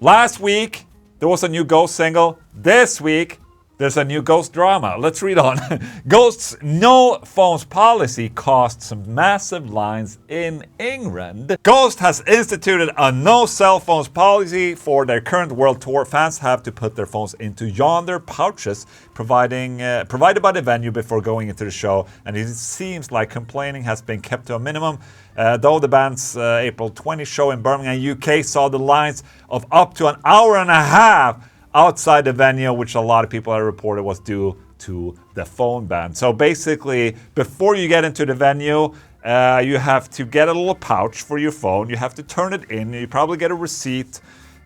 Last week, there was a new Ghost single. This week, there's a new Ghost drama. Let's read on. Ghost's no phones policy cost some massive lines in England. Ghost has instituted a no cell phones policy for their current world tour. Fans have to put their phones into yonder pouches provided by the venue before going into the show. And it seems like complaining has been kept to a minimum. Though the band's April 20 show in Birmingham, UK saw the lines of up to an hour and a half outside the venue, which a lot of people have reported was due to the phone ban. So basically, before you get into the venue, you have to get a little pouch for your phone. You have to turn it in. You probably get a receipt,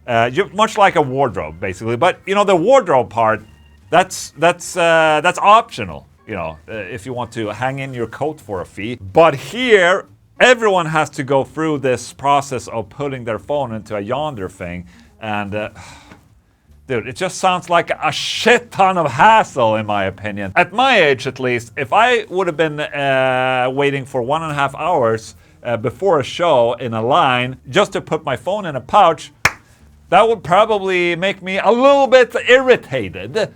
much like a wardrobe, basically. But you know, the wardrobe part, that's optional. You know, if you want to hang in your coat for a fee. But here, everyone has to go through this process of putting their phone into a yonder thing, and. Dude, it just sounds like a shit ton of hassle, in my opinion. At my age, at least, if I would have been waiting for 1.5 hours before a show in a line just to put my phone in a pouch, that would probably make me a little bit irritated.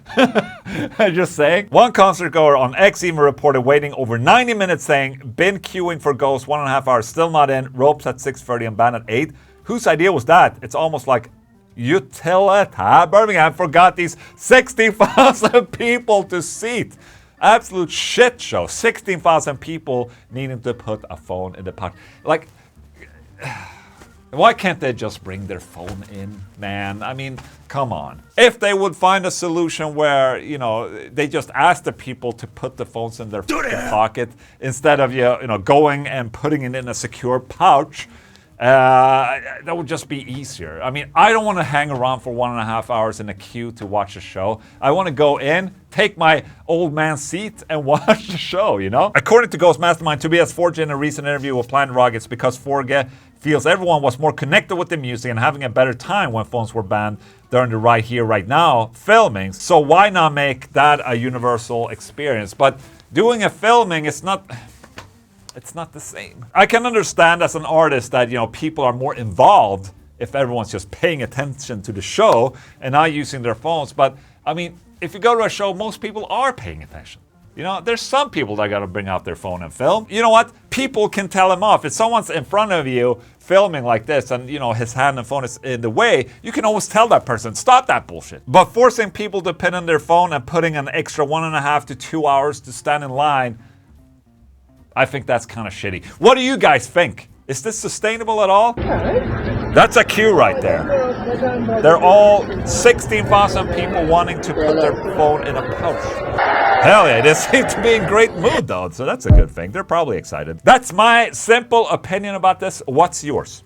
Just saying. One concert goer on X even reported waiting over 90 minutes saying, been queuing for Ghost 1.5 hours, still not in, ropes at 6:30 and band at 8. Whose idea was that? It's almost like Utilita Birmingham forgot these 16,000 people to seat. Absolute shit show. 16,000 people needing to put a phone in the pouch. Like, why can't they just bring their phone in, man? I mean, come on. If they would find a solution where, you know, they just ask the people to put the phones in their pocket instead of, you know, going and putting it in a secure pouch, that would just be easier. I mean, I don't want to hang around for 1.5 hours in a queue to watch a show. I want to go in, take my old man seat and watch the show, you know? According to Ghost Mastermind, Tobias Forge in a recent interview with Planet Rock, it's because Forge feels everyone was more connected with the music and having a better time when phones were banned during the Right Here, Right Now filming. So why not make that a universal experience? But doing a filming, it's not the same. I can understand as an artist that, you know, people are more involved if everyone's just paying attention to the show and not using their phones. But I mean, if you go to a show, most people are paying attention. You know, there's some people that gotta bring out their phone and film. You know what? People can tell them off. If someone's in front of you filming like this and, you know, his hand and phone is in the way, you can always tell that person, stop that bullshit. But forcing people to pin on their phone and putting an extra 1.5 to 2 hours to stand in line, I think that's kind of shitty. What do you guys think? Is this sustainable at all? That's a queue right there. They're all 16,000 people wanting to put their phone in a pouch. Hell yeah, they seem to be in great mood though, so that's a good thing. They're probably excited. That's my simple opinion about this. What's yours?